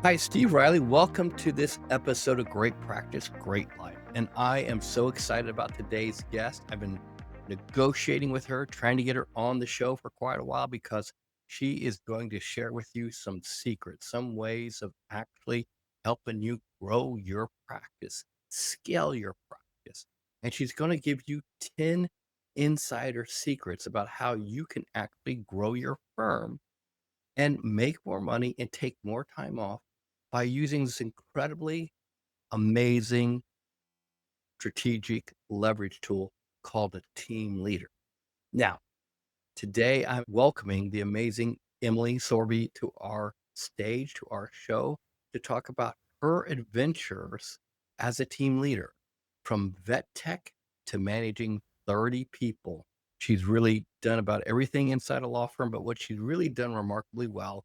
Hi, Steve Riley. Welcome to this episode of Great Practice, Great Life. And I am so excited about today's guest. I've been negotiating with her, trying to get her on the show for quite a while because she is going to share with you some secrets, some ways of actually helping you grow your practice, scale your practice. And she's going to give you 10 insider secrets about how you can actually grow your firm and make more money and take more time off by using this incredibly amazing strategic leverage tool called a team leader. Now, today I'm welcoming the amazing Emily Sorbi to our stage, to our show, to talk about her adventures as a team leader from vet tech to managing 30 people. She's really done about everything inside a law firm, but what she's really done remarkably well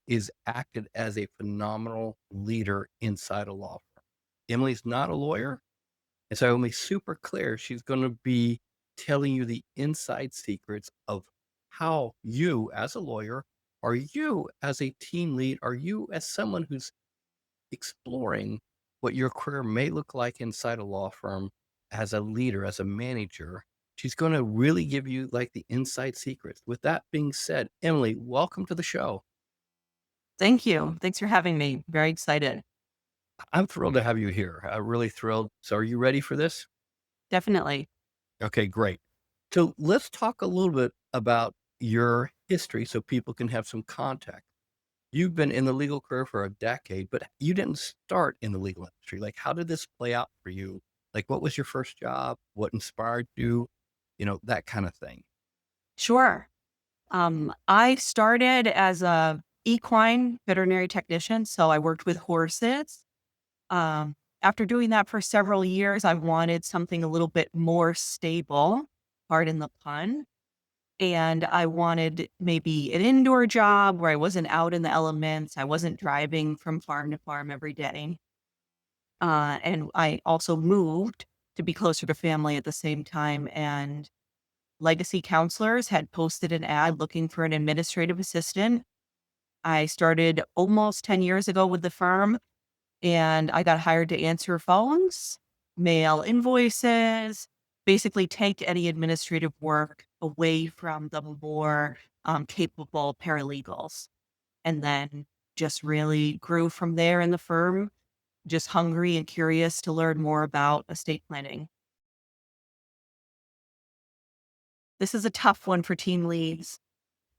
is acted as a phenomenal leader inside a law firm. Emily's not a lawyer, and so Emily's super clear. She's going to be telling you the inside secrets of how you, as a lawyer, or you as a team lead, or you as someone who's exploring what your career may look like inside a law firm as a leader, as a manager. She's going to really give you like the inside secrets. With that being said, Emily, welcome to the show. Thank you. Thanks for having me. Very excited. I'm thrilled to have you here. I'm really thrilled. So, are you ready for this? Definitely. Okay, great. So, let's talk a little bit about your history so people can have some context. You've been in the legal career for a decade, but you didn't start in the legal industry. Like, how did this play out for you? Like, what was your first job? What inspired you? That kind of thing. Sure. I started as a equine veterinary technician, so I worked with horses. After doing that for several years, I wanted something a little bit more stable, pardon the pun. And I wanted maybe an indoor job where I wasn't out in the elements. I wasn't driving from farm to farm every day. And I also moved to be closer to family at the same time. And Legacy Counselors had posted an ad looking for an administrative assistant. I started almost 10 years ago with the firm, and I got hired to answer phones, mail invoices, basically take any administrative work away from the more capable paralegals. And then just really grew from there in the firm, just hungry and curious to learn more about estate planning. This is a tough one for team leads.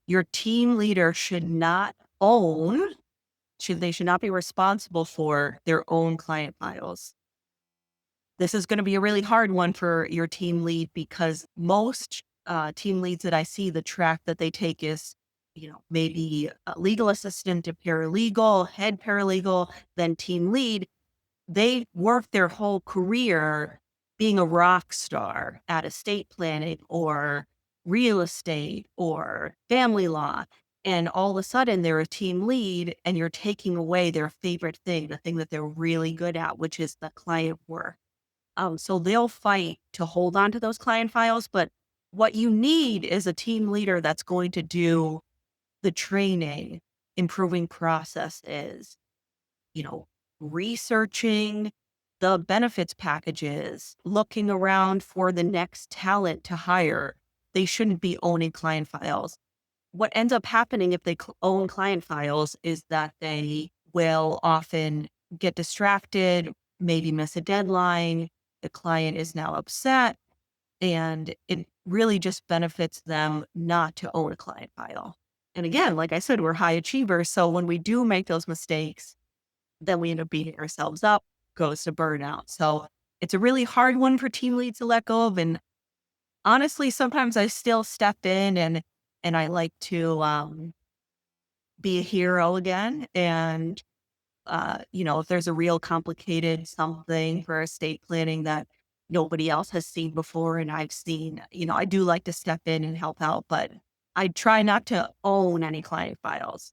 Your team leader should not own, they should not be responsible for their own client files. This is going to be a really hard one for your team lead because most team leads that I see, the track that they take is, maybe a legal assistant to paralegal, head paralegal, then team lead. They work their whole career being a rock star at estate planning or real estate or family law. And all of a sudden they're a team lead and you're taking away their favorite thing, the thing that they're really good at, which is the client work. So they'll fight to hold on to those client files. But what you need is a team leader that's going to do the training, improving processes, you know, researching the benefits packages, looking around for the next talent to hire. They shouldn't be owning client files. What ends up happening if they own client files is that they will often get distracted, maybe miss a deadline. The client is now upset, and it really just benefits them not to own a client file. And again, like I said, we're high achievers. So when we do make those mistakes, then we end up beating ourselves up, goes to burnout. So it's a really hard one for team leads to let go of. And honestly, sometimes I still step in and I like to be a hero again. And if there's a real complicated something for estate planning that nobody else has seen before and I've seen, I do like to step in and help out, but I try not to own any client files.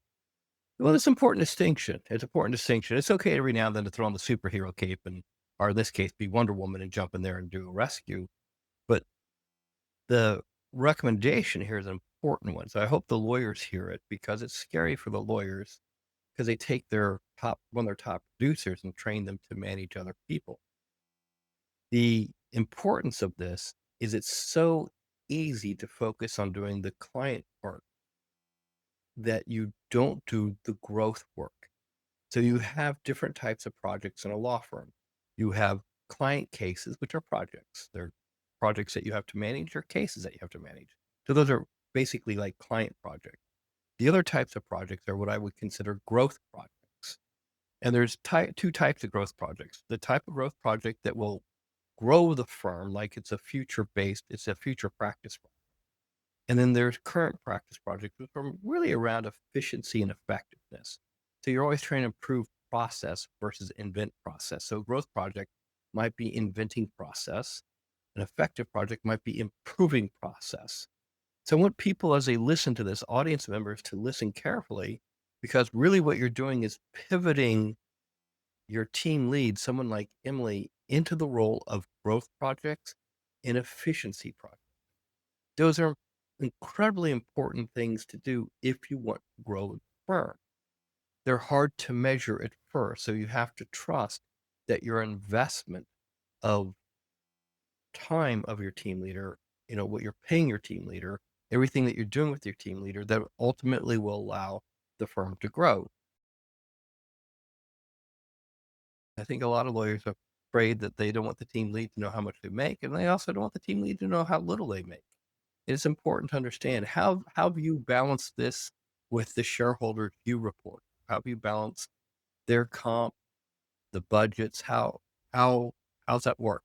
Well, it's an important distinction. It's an important distinction. It's okay every now and then to throw on the superhero cape and, or in this case, be Wonder Woman and jump in there and do a rescue. But the recommendation here is an important one. So I hope the lawyers hear it because it's scary for the lawyers because they take one of their top producers and train them to manage other people. The importance of this is it's so easy to focus on doing the client part that you don't do the growth work. So you have different types of projects in a law firm. You have client cases, which are projects. They're projects that you have to manage or cases that you have to manage. So those are basically like client projects. The other types of projects are what I would consider growth projects. And there's two types of growth projects. The type of growth project that will grow the firm like it's a future practice project. And then there's current practice projects, which are really around efficiency and effectiveness. So you're always trying to improve process versus invent process. So a growth project might be inventing process. An effective project might be improving process. So I want people, as they listen to this, audience members, to listen carefully, because really what you're doing is pivoting your team lead, someone like Emily, into the role of growth projects and efficiency projects. Those are incredibly important things to do if you want to grow the firm. They're hard to measure at first, so you have to trust that your investment of time of your team leader, what you're paying your team leader, everything that you're doing with your team leader, that ultimately will allow the firm to grow. I think a lot of lawyers are afraid that they don't want the team lead to know how much they make, and they also don't want the team lead to know how little they make. It's important to understand how have you balanced this with the shareholders you report? How have you balanced their comp, the budgets? How how's that work?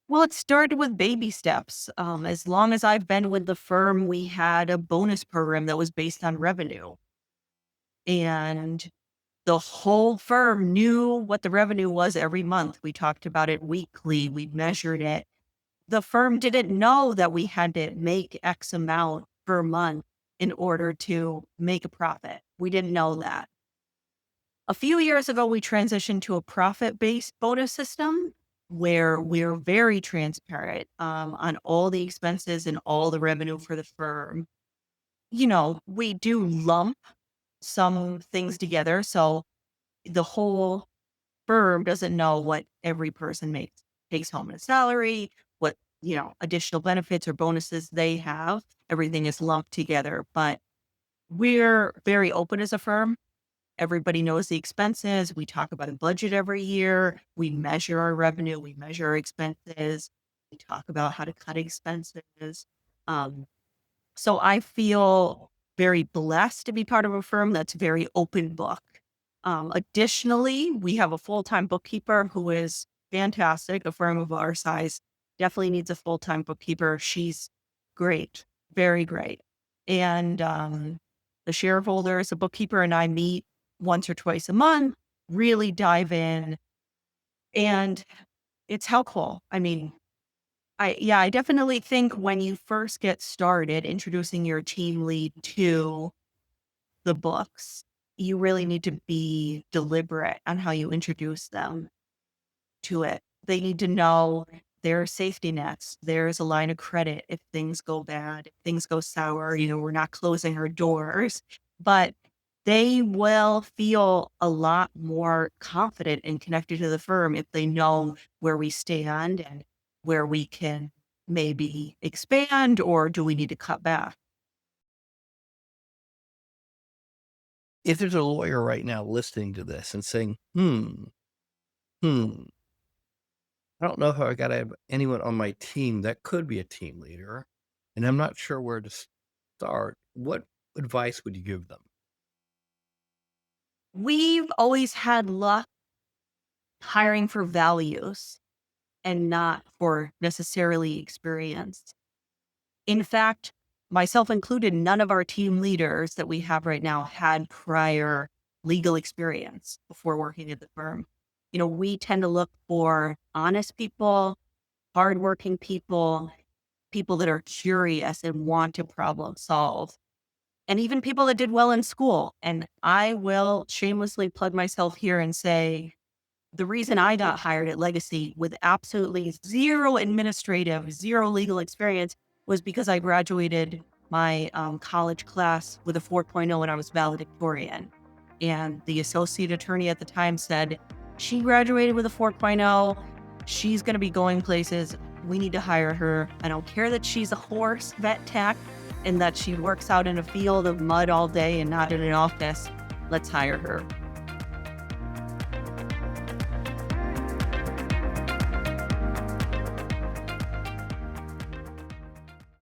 Well, it started with baby steps. As long as I've been with the firm, we had a bonus program that was based on revenue. And the whole firm knew what the revenue was every month. We talked about it weekly, we measured it. The firm didn't know that we had to make X amount per month in order to make a profit. We didn't know that. A few years ago, we transitioned to a profit-based bonus system where we're very transparent on all the expenses and all the revenue for the firm. We do lump some things together. So the whole firm doesn't know what every person takes home in a salary, what, additional benefits or bonuses they have. Everything is lumped together, but we're very open as a firm. Everybody knows the expenses. We talk about a budget every year. We measure our revenue. We measure our expenses. We talk about how to cut expenses. Um, so I feel very blessed to be part of a firm that's very open book. Additionally, we have a full-time bookkeeper who is fantastic. A firm of our size definitely needs a full-time bookkeeper. She's great, very great. And the shareholders, the bookkeeper and I meet once or twice a month, really dive in, and it's helpful. I mean, I definitely think when you first get started introducing your team lead to the books, you really need to be deliberate on how you introduce them to it. They need to know there are safety nets. There's a line of credit if things go bad, if things go sour, we're not closing our doors, but they will feel a lot more confident and connected to the firm if they know where we stand and where we can maybe expand, or do we need to cut back? If there's a lawyer right now listening to this and saying, hmm, I don't know how I got to have anyone on my team that could be a team leader, and I'm not sure where to start, what advice would you give them? We've always had luck hiring for values and not for necessarily experience. In fact, myself included, none of our team leaders that we have right now had prior legal experience before working at the firm. We tend to look for honest people, hardworking people, people that are curious and want to problem solve, and even people that did well in school. And I will shamelessly plug myself here and say, the reason I got hired at Legacy with absolutely zero administrative, zero legal experience was because I graduated my college class with a 4.0 and I was valedictorian. And the associate attorney at the time said, she graduated with a 4.0. She's going to be going places. We need to hire her. I don't care that she's a horse vet tech and that she works out in a field of mud all day and not in an office. Let's hire her.